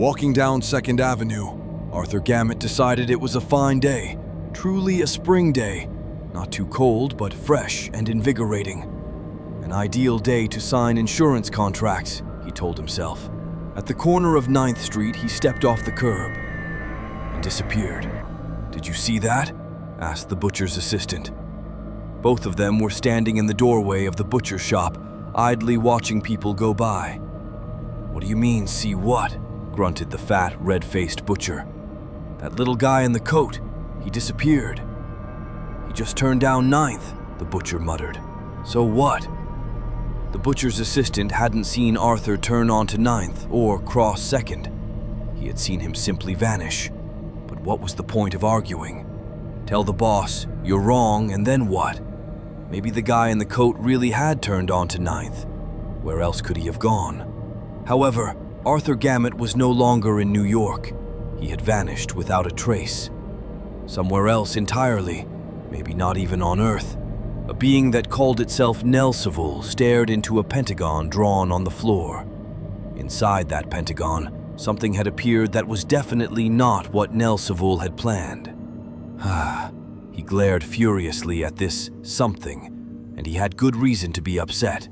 Walking down 2nd Avenue, Arthur Gammet decided it was a fine day, truly a spring day, not too cold but fresh and invigorating. An ideal day to sign insurance contracts, he told himself. At the corner of 9th Street, he stepped off the curb and disappeared. "Did you see that?" asked the butcher's assistant. Both of them were standing in the doorway of the butcher shop, idly watching people go by. "What do you mean, see what?" grunted the fat, red-faced butcher. "That little guy in the coat, he disappeared." "He just turned down 9th, the butcher muttered. "So what?" The butcher's assistant hadn't seen Arthur turn onto 9th or cross 2nd. He had seen him simply vanish. But what was the point of arguing? Tell the boss, "You're wrong," and then what? Maybe the guy in the coat really had turned onto 9th. Where else could he have gone? However, Arthur Gammet was no longer in New York. He had vanished without a trace. Somewhere else entirely, maybe not even on Earth. A being that called itself Nelsevul stared into a pentagon drawn on the floor. Inside that pentagon, something had appeared that was definitely not what Nelsevul had planned. He glared furiously at this something, and he had good reason to be upset.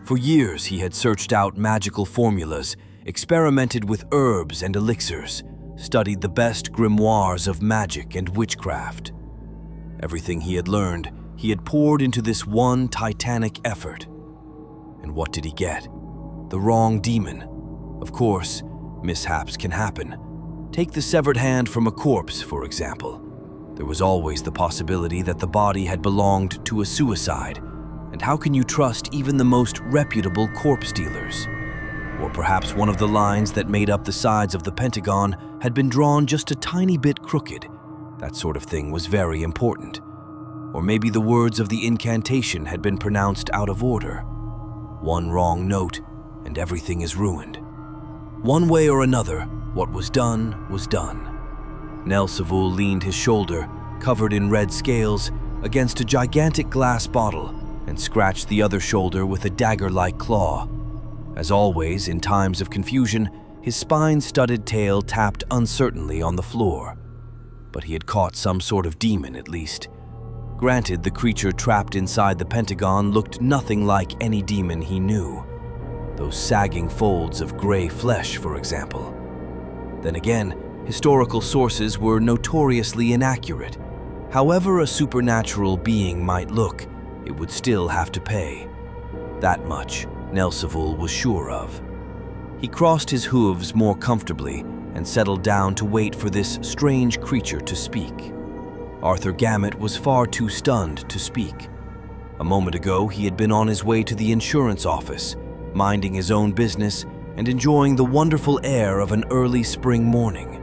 For years he had searched out magical formulas, experimented with herbs and elixirs, studied the best grimoires of magic and witchcraft. Everything he had learned, he had poured into this one titanic effort. And what did he get? The wrong demon. Of course, mishaps can happen. Take the severed hand from a corpse, for example. There was always the possibility that the body had belonged to a suicide, and how can you trust even the most reputable corpse dealers? Or perhaps one of the lines that made up the sides of the pentagon had been drawn just a tiny bit crooked. That sort of thing was very important. Or maybe the words of the incantation had been pronounced out of order. One wrong note, and everything is ruined. One way or another, what was done was done. Nelsevul leaned his shoulder, covered in red scales, against a gigantic glass bottle and scratched the other shoulder with a dagger-like claw. As always, in times of confusion, his spine-studded tail tapped uncertainly on the floor. But he had caught some sort of demon, at least. Granted, the creature trapped inside the pentagon looked nothing like any demon he knew. Those sagging folds of gray flesh, for example. Then again, historical sources were notoriously inaccurate. However a supernatural being might look, it would still have to pay. That much Nelsevul was sure of. He crossed his hooves more comfortably and settled down to wait for this strange creature to speak. Arthur Gammet was far too stunned to speak. A moment ago, he had been on his way to the insurance office, minding his own business and enjoying the wonderful air of an early spring morning.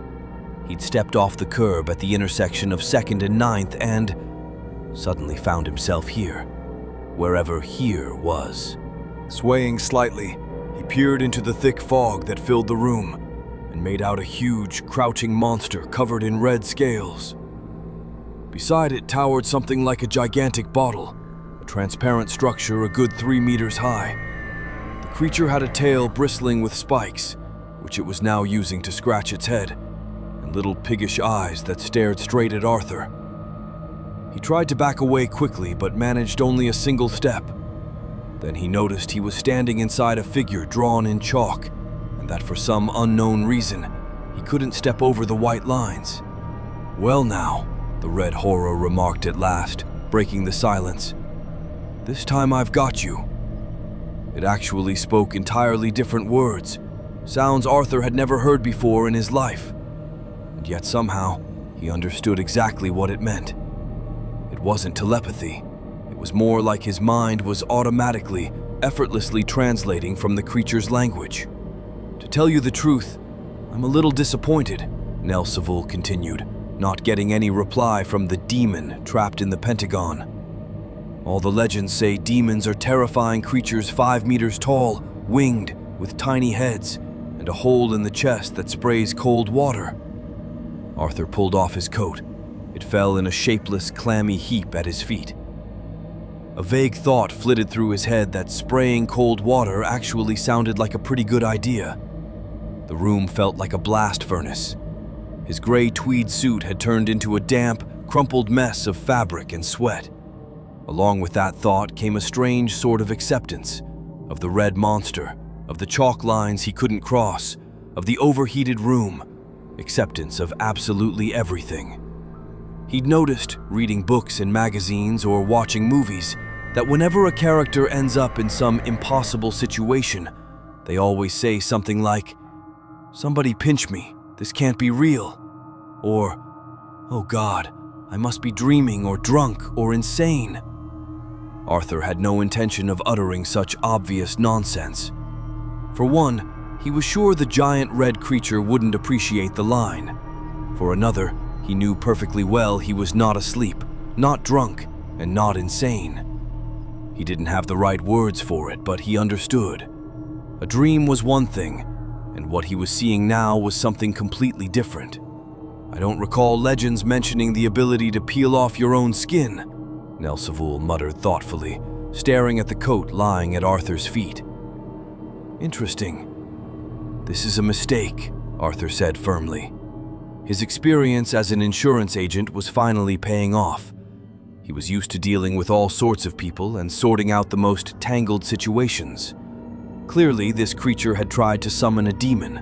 He'd stepped off the curb at the intersection of 2nd and 9th and suddenly found himself here, wherever here was. Swaying slightly, he peered into the thick fog that filled the room and made out a huge, crouching monster covered in red scales. Beside it towered something like a gigantic bottle, a transparent structure a good 3 meters high. The creature had a tail bristling with spikes, which it was now using to scratch its head, and little piggish eyes that stared straight at Arthur. He tried to back away quickly, but managed only a single step. Then he noticed he was standing inside a figure drawn in chalk, and that for some unknown reason, he couldn't step over the white lines. "Well now," the red horror remarked at last, breaking the silence. "This time I've got you." It actually spoke entirely different words, sounds Arthur had never heard before in his life. And yet somehow, he understood exactly what it meant. It wasn't telepathy. It was more like his mind was automatically, effortlessly translating from the creature's language. "To tell you the truth, I'm a little disappointed," Nelsevul continued, not getting any reply from the demon trapped in the pentagon. "All the legends say demons are terrifying creatures 5 meters tall, winged, with tiny heads, and a hole in the chest that sprays cold water." Arthur pulled off his coat. It fell in a shapeless, clammy heap at his feet. A vague thought flitted through his head that spraying cold water actually sounded like a pretty good idea. The room felt like a blast furnace. His gray tweed suit had turned into a damp, crumpled mess of fabric and sweat. Along with that thought came a strange sort of acceptance of the red monster, of the chalk lines he couldn't cross, of the overheated room, acceptance of absolutely everything. He'd noticed, reading books and magazines or watching movies, that whenever a character ends up in some impossible situation, they always say something like, "Somebody pinch me, this can't be real," or, "Oh God, I must be dreaming or drunk or insane." Arthur had no intention of uttering such obvious nonsense. For one, he was sure the giant red creature wouldn't appreciate the line. For another, he knew perfectly well he was not asleep, not drunk, and not insane. He didn't have the right words for it, but he understood. A dream was one thing, and what he was seeing now was something completely different. "I don't recall legends mentioning the ability to peel off your own skin," Nelsevul muttered thoughtfully, staring at the coat lying at Arthur's feet. "Interesting. This is a mistake," Arthur said firmly. His experience as an insurance agent was finally paying off. He was used to dealing with all sorts of people and sorting out the most tangled situations. Clearly, this creature had tried to summon a demon.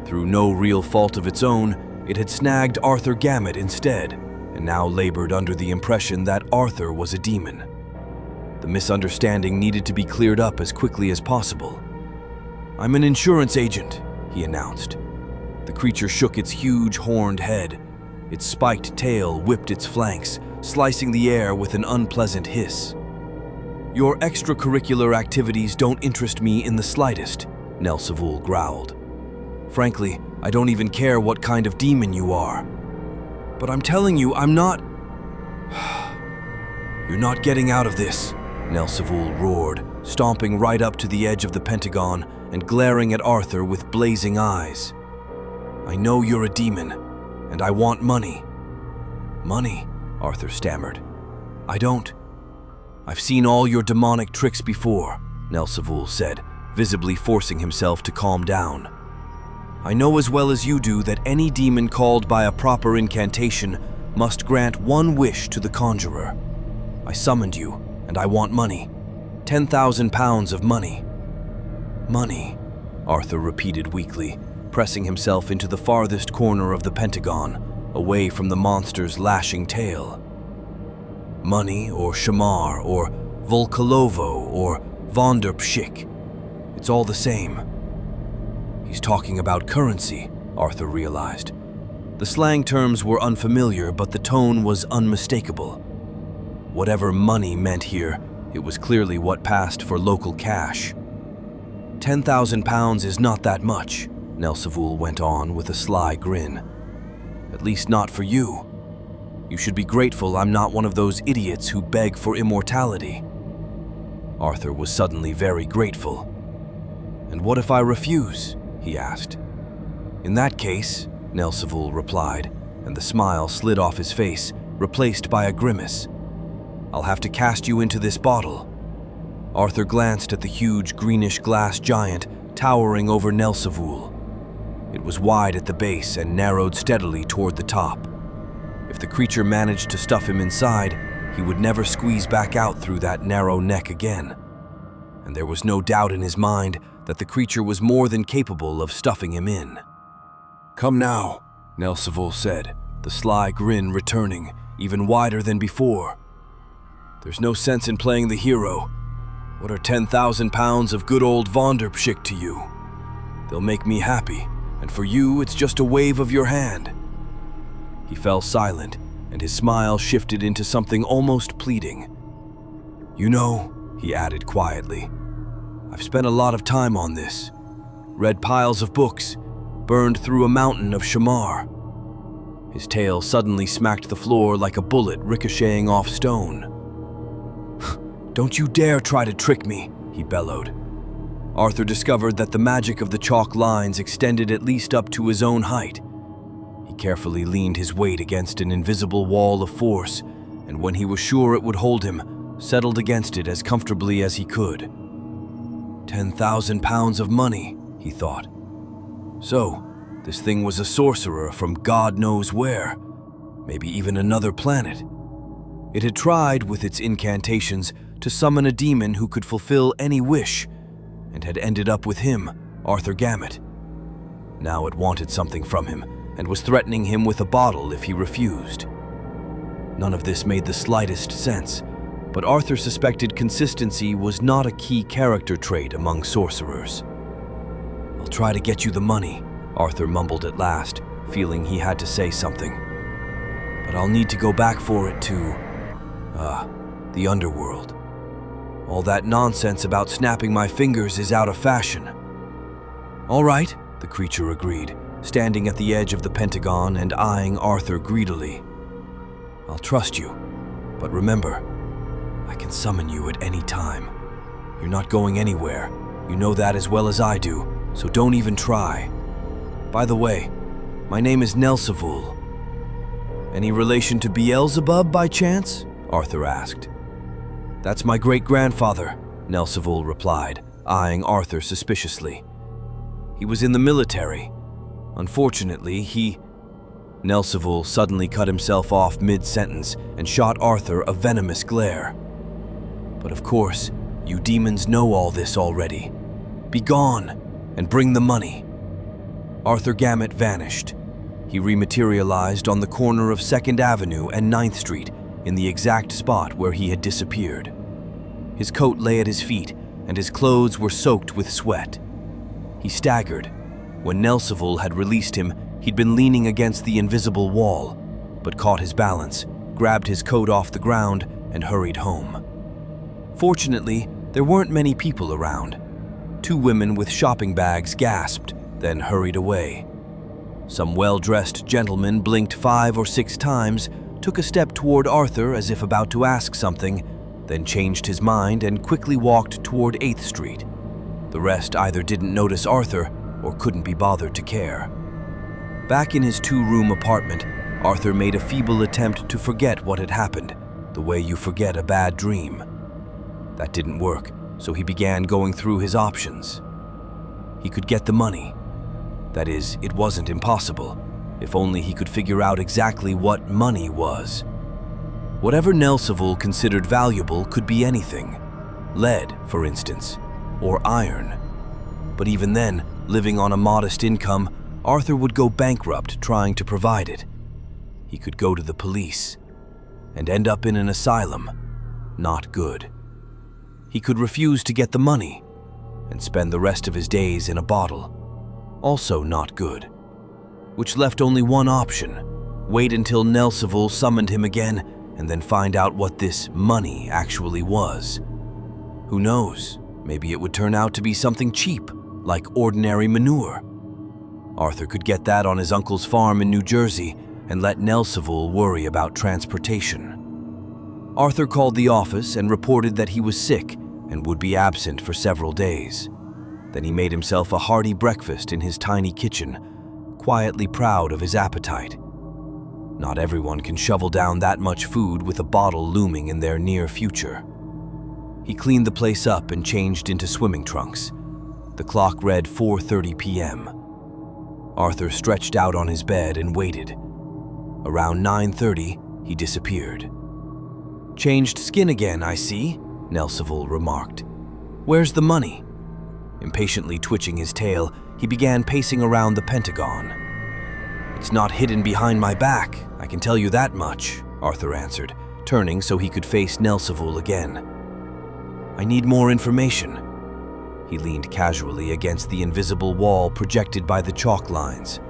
Through no real fault of its own, it had snagged Arthur Gammet instead, and now labored under the impression that Arthur was a demon. The misunderstanding needed to be cleared up as quickly as possible. "I'm an insurance agent," he announced. The creature shook its huge horned head. Its spiked tail whipped its flanks, slicing the air with an unpleasant hiss. "Your extracurricular activities don't interest me in the slightest," Nelsevul growled. "Frankly, I don't even care what kind of demon you are. But I'm telling you, I'm not..." "You're not getting out of this," Nelsevul roared, stomping right up to the edge of the Pentagon and glaring at Arthur with blazing eyes. "I know you're a demon, and I want money." "Money?" Arthur stammered. "I've seen all your demonic tricks before," Nelsevul said, visibly forcing himself to calm down. "I know as well as you do that any demon called by a proper incantation must grant one wish to the conjurer. I summoned you, and I want money. 10,000 pounds of money." "Money," Arthur repeated weakly, pressing himself into the farthest corner of the Pentagon, away from the monster's lashing tail. "Money, or shamar, or volkolovo, or vonderpshik. It's all the same." He's talking about currency, Arthur realized. The slang terms were unfamiliar, but the tone was unmistakable. Whatever money meant here, it was clearly what passed for local cash. 10,000 pounds is not that much," Nelsevul went on with a sly grin. "At least not for you. You should be grateful I'm not one of those idiots who beg for immortality." Arthur was suddenly very grateful. "And what if I refuse?" he asked. "In that case," Nelsevul replied, and the smile slid off his face, replaced by a grimace, "I'll have to cast you into this bottle." Arthur glanced at the huge greenish glass giant towering over Nelsevul. It was wide at the base and narrowed steadily toward the top. If the creature managed to stuff him inside, he would never squeeze back out through that narrow neck again. And there was no doubt in his mind that the creature was more than capable of stuffing him in. "Come now," Nelsevul said, the sly grin returning, even wider than before. "There's no sense in playing the hero. What are 10,000 pounds of good old vonderpshik to you? They'll make me happy, and for you it's just a wave of your hand." He fell silent, and his smile shifted into something almost pleading. "You know," he added quietly, "I've spent a lot of time on this. Read piles of books, burned through a mountain of shamar." His tail suddenly smacked the floor like a bullet ricocheting off stone. "Don't you dare try to trick me," he bellowed. Arthur discovered that the magic of the chalk lines extended at least up to his own height. He carefully leaned his weight against an invisible wall of force, and when he was sure it would hold him, settled against it as comfortably as he could. 10,000 pounds of money, he thought. So, this thing was a sorcerer from God knows where, maybe even another planet. It had tried, with its incantations, to summon a demon who could fulfill any wish, and had ended up with him, Arthur Gammet. Now it wanted something from him, and was threatening him with a bottle if he refused. None of this made the slightest sense, but Arthur suspected consistency was not a key character trait among sorcerers. "I'll try to get you the money," Arthur mumbled at last, feeling he had to say something. "But I'll need to go back for it to, the underworld. All that nonsense about snapping my fingers is out of fashion." "All right," the creature agreed, standing at the edge of the pentagon and eyeing Arthur greedily. "I'll trust you, but remember, I can summon you at any time. You're not going anywhere. You know that as well as I do, so don't even try. By the way, my name is Nelsevul." "Any relation to Beelzebub by chance?" Arthur asked. "That's my great-grandfather," Nelsevul replied, eyeing Arthur suspiciously. "He was in the military. Unfortunately, Nelsevul suddenly cut himself off mid-sentence and shot Arthur a venomous glare. "But of course, you demons know all this already. Be gone, and bring the money." Arthur Gammet vanished. He rematerialized on the corner of 2nd Avenue and 9th Street, in the exact spot where he had disappeared. His coat lay at his feet, and his clothes were soaked with sweat. He staggered. When Nelsevul had released him, he'd been leaning against the invisible wall, but caught his balance, grabbed his coat off the ground, and hurried home. Fortunately, there weren't many people around. 2 women with shopping bags gasped, then hurried away. Some well-dressed gentleman blinked 5 or 6 times, took a step toward Arthur as if about to ask something, then changed his mind and quickly walked toward 8th Street. The rest either didn't notice Arthur or couldn't be bothered to care. Back in his 2-room apartment, Arthur made a feeble attempt to forget what had happened, the way you forget a bad dream. That didn't work, so he began going through his options. He could get the money. That is, it wasn't impossible, if only he could figure out exactly what money was. Whatever Nelsevul considered valuable could be anything. Lead, for instance, or iron. But even then, living on a modest income, Arthur would go bankrupt trying to provide it. He could go to the police and end up in an asylum. Not good. He could refuse to get the money and spend the rest of his days in a bottle. Also not good. Which left only one option: wait until Nelsevul summoned him again and then find out what this money actually was. Who knows? Maybe it would turn out to be something cheap, like ordinary manure. Arthur could get that on his uncle's farm in New Jersey and let Nelsevul worry about transportation. Arthur called the office and reported that he was sick and would be absent for several days. Then he made himself a hearty breakfast in his tiny kitchen, quietly proud of his appetite. Not everyone can shovel down that much food with a bottle looming in their near future. He cleaned the place up and changed into swimming trunks. The clock read 4:30 p.m. Arthur stretched out on his bed and waited. Around 9:30, he disappeared. "Changed skin again, I see," Nelsevul remarked. "Where's the money?" Impatiently twitching his tail, he began pacing around the Pentagon. "It's not hidden behind my back, I can tell you that much," Arthur answered, turning so he could face Nelsevul again. "I need more information." He leaned casually against the invisible wall projected by the chalk lines.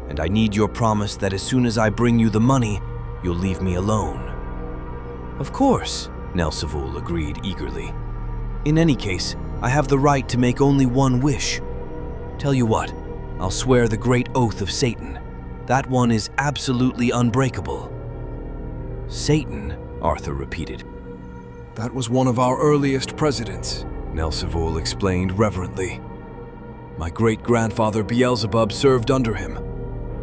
"And I need your promise that as soon as I bring you the money, you'll leave me alone." "Of course," Nelsevul agreed eagerly. "In any case, I have the right to make only one wish. Tell you what, I'll swear the great oath of Satan. That one is absolutely unbreakable." "Satan," Arthur repeated. "That was one of our earliest presidents," Nelsevul explained reverently. "My great-grandfather Beelzebub served under him.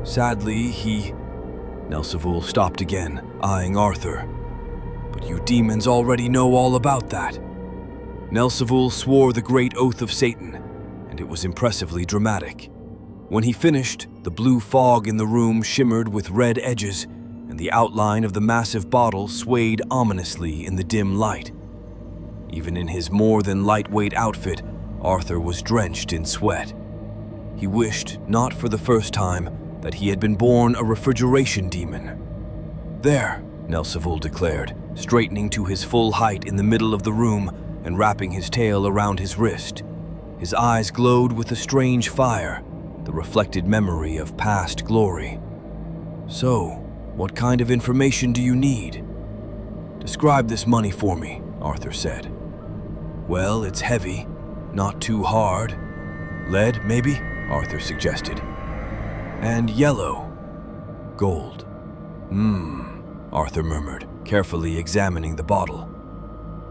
Sadly, Nelsevul stopped again, eyeing Arthur. "But you demons already know all about that." Nelsevul swore the great oath of Satan, and it was impressively dramatic. When he finished, the blue fog in the room shimmered with red edges, and the outline of the massive bottle swayed ominously in the dim light. Even in his more than lightweight outfit, Arthur was drenched in sweat. He wished, not for the first time, that he had been born a refrigeration demon. "There," Nelsevul declared, straightening to his full height in the middle of the room and wrapping his tail around his wrist. His eyes glowed with a strange fire, the reflected memory of past glory. "So, what kind of information do you need?" "Describe this money for me," Arthur said. "Well, it's heavy, not too hard. Lead, maybe?" Arthur suggested. "And yellow. Gold." Arthur murmured, carefully examining the bottle.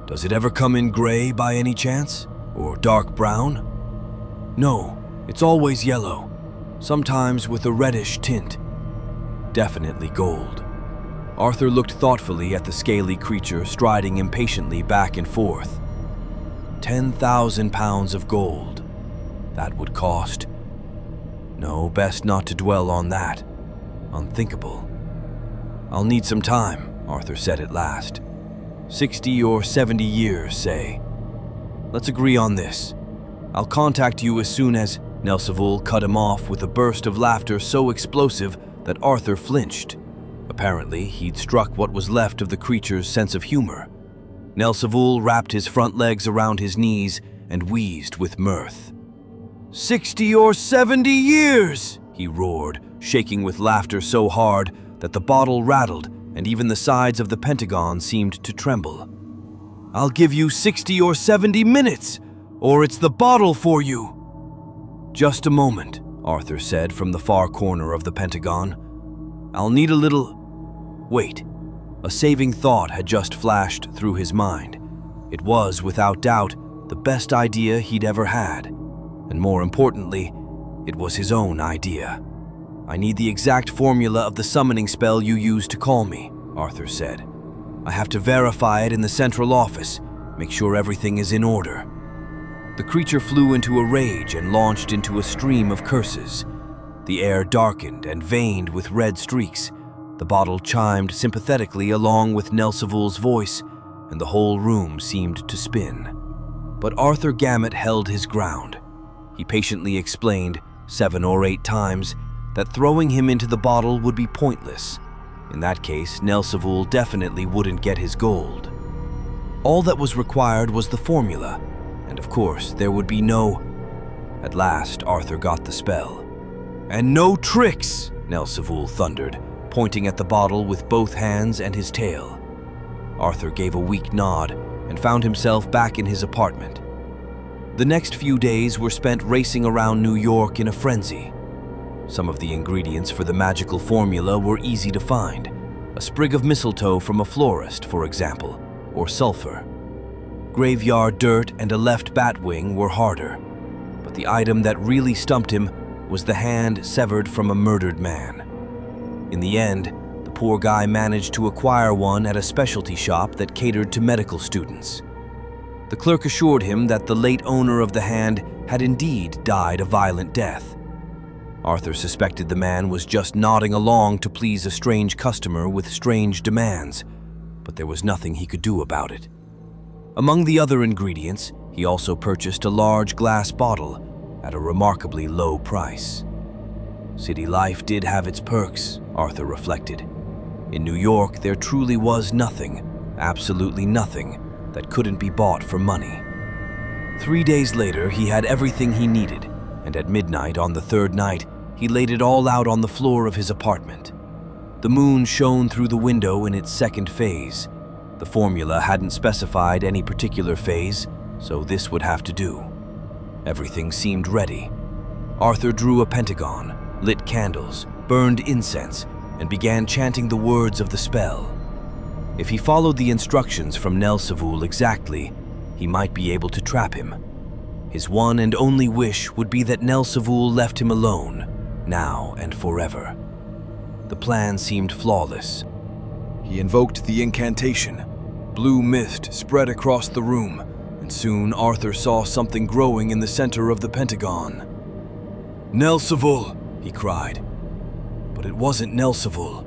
"Does it ever come in gray by any chance? Or dark brown?" "No, it's always yellow, sometimes with a reddish tint. Definitely gold." Arthur looked thoughtfully at the scaly creature striding impatiently back and forth. 10,000 pounds of gold. That would cost. No, best not to dwell on that. Unthinkable. "I'll need some time," Arthur said at last. 60 or 70 years, say. "Let's agree on this. I'll contact you as soon as—" Nelsevul cut him off with a burst of laughter so explosive that Arthur flinched. Apparently, he'd struck what was left of the creature's sense of humor. Nelsevul wrapped his front legs around his knees and wheezed with mirth. 60 or 70 years, he roared, shaking with laughter so hard that the bottle rattled and even the sides of the pentagon seemed to tremble. "I'll give you 60 or 70 minutes, or it's the bottle for you." "Just a moment," Arthur said from the far corner of the pentagon. "I'll need a little—" Wait. A saving thought had just flashed through his mind. It was, without doubt, the best idea he'd ever had. And more importantly, it was his own idea. "I need the exact formula of the summoning spell you used to call me," Arthur said. "I have to verify it in the central office, make sure everything is in order." The creature flew into a rage and launched into a stream of curses. The air darkened and veined with red streaks. The bottle chimed sympathetically along with Nelsevul's voice, and the whole room seemed to spin. But Arthur Gammet held his ground. He patiently explained, 7 or 8 times, that throwing him into the bottle would be pointless. In that case, Nelsevul definitely wouldn't get his gold. All that was required was the formula, and of course there would be no— At last, Arthur got the spell. "And no tricks," Nelsevul thundered, pointing at the bottle with both hands and his tail. Arthur gave a weak nod and found himself back in his apartment. The next few days were spent racing around New York in a frenzy. Some of the ingredients for the magical formula were easy to find. A sprig of mistletoe from a florist, for example, or sulfur. Graveyard dirt and a left bat wing were harder, but the item that really stumped him was the hand severed from a murdered man. In the end, the poor guy managed to acquire one at a specialty shop that catered to medical students. The clerk assured him that the late owner of the hand had indeed died a violent death. Arthur suspected the man was just nodding along to please a strange customer with strange demands, but there was nothing he could do about it. Among the other ingredients, he also purchased a large glass bottle at a remarkably low price. City life did have its perks, Arthur reflected. In New York, there truly was nothing, absolutely nothing, that couldn't be bought for money. 3 days later, he had everything he needed, and at midnight on the 3rd night, he laid it all out on the floor of his apartment. The moon shone through the window in its 2nd phase. The formula hadn't specified any particular phase, so this would have to do. Everything seemed ready. Arthur drew a pentagon, lit candles, burned incense, and began chanting the words of the spell. If he followed the instructions from Nelsevul exactly, he might be able to trap him. His one and only wish would be that Nelsevul left him alone, now and forever. The plan seemed flawless. He invoked the incantation. Blue mist spread across the room, and soon Arthur saw something growing in the center of the pentagon. "Nelsevul, he cried. But it wasn't Nelsevul.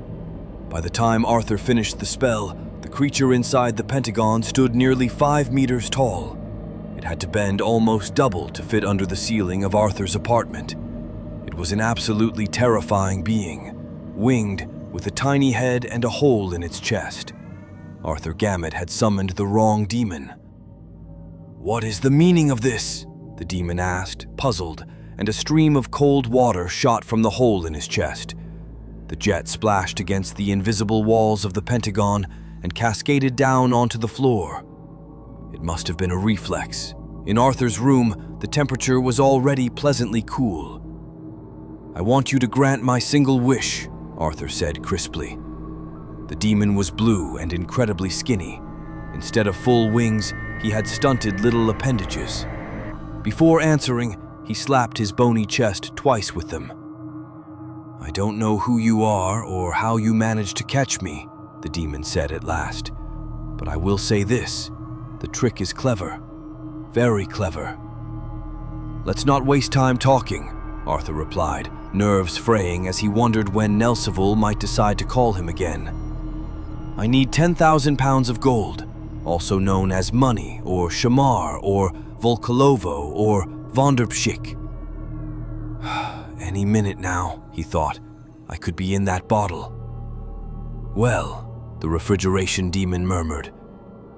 By the time Arthur finished the spell, the creature inside the pentagon stood nearly 5 meters tall. It had to bend almost double to fit under the ceiling of Arthur's apartment. It was an absolutely terrifying being, winged, with a tiny head and a hole in its chest. Arthur Gammet had summoned the wrong demon. "What is the meaning of this?" the demon asked, puzzled, and a stream of cold water shot from the hole in his chest. The jet splashed against the invisible walls of the pentagon and cascaded down onto the floor. It must have been a reflex. In Arthur's room, the temperature was already pleasantly cool. "I want you to grant my single wish," Arthur said crisply. The demon was blue and incredibly skinny. Instead of full wings, he had stunted little appendages. Before answering, he slapped his bony chest twice with them. "I don't know who you are or how you managed to catch me," the demon said at last. "But I will say this, the trick is clever. Very clever." "Let's not waste time talking," Arthur replied, nerves fraying as he wondered when Nelsevul might decide to call him again. "I need 10,000 pounds of gold, also known as money or shamar or volkolovo or vonderpshik. Any minute now, he thought, I could be in that bottle. "Well," the refrigeration demon murmured,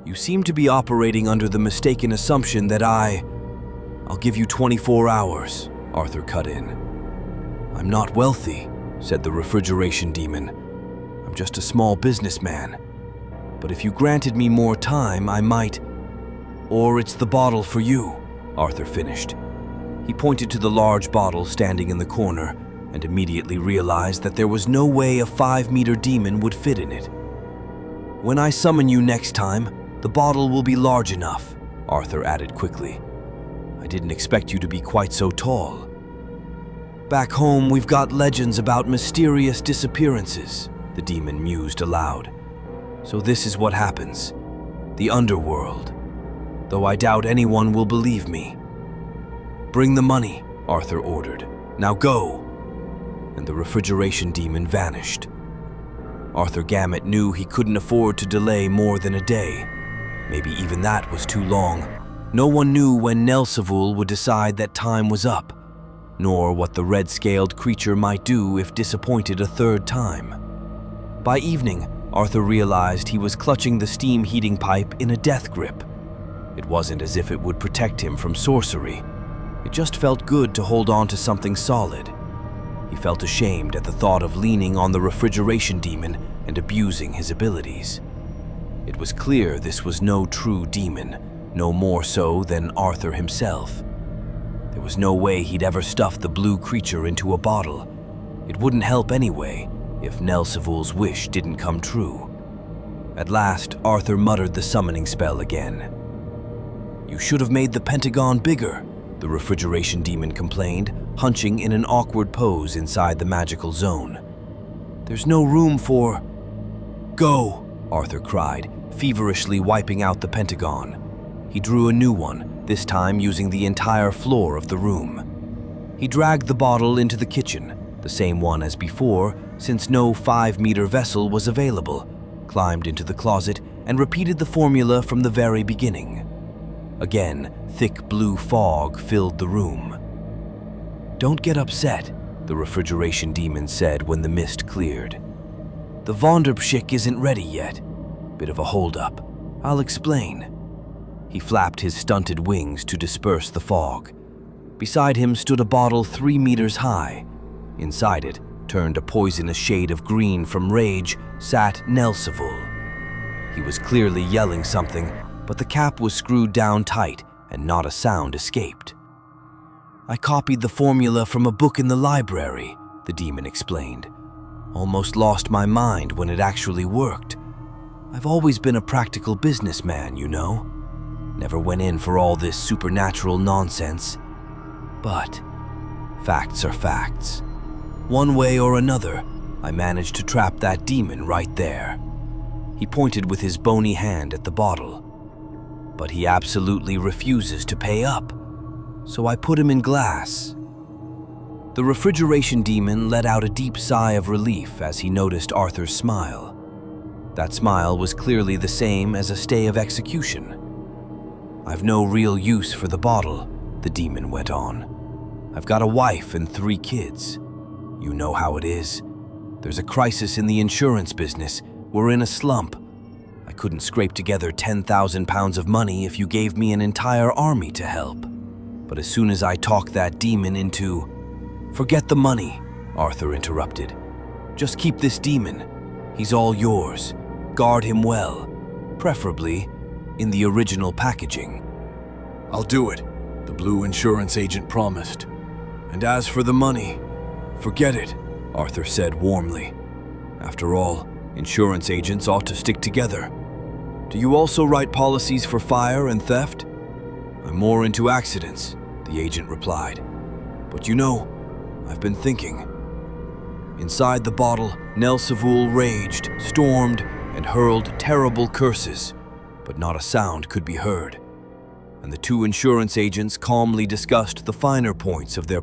"you seem to be operating under the mistaken assumption that I'll give you 24 hours, Arthur cut in. "I'm not wealthy," said the refrigeration demon. "I'm just a small businessman. But if you granted me more time, I might... Or it's the bottle for you," Arthur finished. He pointed to the large bottle standing in the corner and immediately realized that there was no way a 5-meter demon would fit in it. "When I summon you next time, the bottle will be large enough," Arthur added quickly. "I didn't expect you to be quite so tall." "Back home, we've got legends about mysterious disappearances," the demon mused aloud. "So this is what happens. The underworld. Though I doubt anyone will believe me." "Bring the money," Arthur ordered. "Now go!" And the refrigeration demon vanished. Arthur Gammet knew he couldn't afford to delay more than a day. Maybe even that was too long. No one knew when Nelsevul would decide that time was up, nor what the red-scaled creature might do if disappointed a third time. By evening, Arthur realized he was clutching the steam heating pipe in a death grip. It wasn't as if it would protect him from sorcery. It just felt good to hold on to something solid. He felt ashamed at the thought of leaning on the refrigeration demon and abusing his abilities. It was clear this was no true demon, no more so than Arthur himself. There was no way he'd ever stuff the blue creature into a bottle. It wouldn't help anyway, if Nelsevul's wish didn't come true. At last, Arthur muttered the summoning spell again. "You should have made the pentagon bigger," the refrigeration demon complained, hunching in an awkward pose inside the magical zone. "There's no room for..." "Go!" Arthur cried, feverishly wiping out the pentagon. He drew a new one, this time using the entire floor of the room. He dragged the bottle into the kitchen, the same one as before, since no 5-meter vessel was available, climbed into the closet, and repeated the formula from the very beginning. Again, thick blue fog filled the room. "Don't get upset," the refrigeration demon said when the mist cleared. "The vonderpshik isn't ready yet. Bit of a holdup. I'll explain." He flapped his stunted wings to disperse the fog. Beside him stood a bottle 3 meters high. Inside it, turned a poisonous shade of green from rage, sat Nelsevul. He was clearly yelling something, but the cap was screwed down tight and not a sound escaped. "I copied the formula from a book in the library," the demon explained. "Almost lost my mind when it actually worked. I've always been a practical businessman, you know. Never went in for all this supernatural nonsense. But facts are facts. One way or another, I managed to trap that demon right there." He pointed with his bony hand at the bottle. "But he absolutely refuses to pay up, so I put him in glass." The refrigeration demon let out a deep sigh of relief as he noticed Arthur's smile. That smile was clearly the same as a stay of execution. "I've no real use for the bottle," the demon went on. "I've got a wife and 3 kids. You know how it is. There's a crisis in the insurance business. We're in a slump. I couldn't scrape together 10,000 pounds of money if you gave me an entire army to help. But as soon as I talk that demon into—" "Forget the money," Arthur interrupted. "Just keep this demon. He's all yours. Guard him well, preferably in the original packaging." "I'll do it," the blue insurance agent promised. "And as for the money, forget it," Arthur said warmly. "After all, insurance agents ought to stick together. Do you also write policies for fire and theft?" "I'm more into accidents," the agent replied. "But you know, I've been thinking." Inside the bottle, Nelsevul raged, stormed, and hurled terrible curses, but not a sound could be heard. And the 2 insurance agents calmly discussed the finer points of their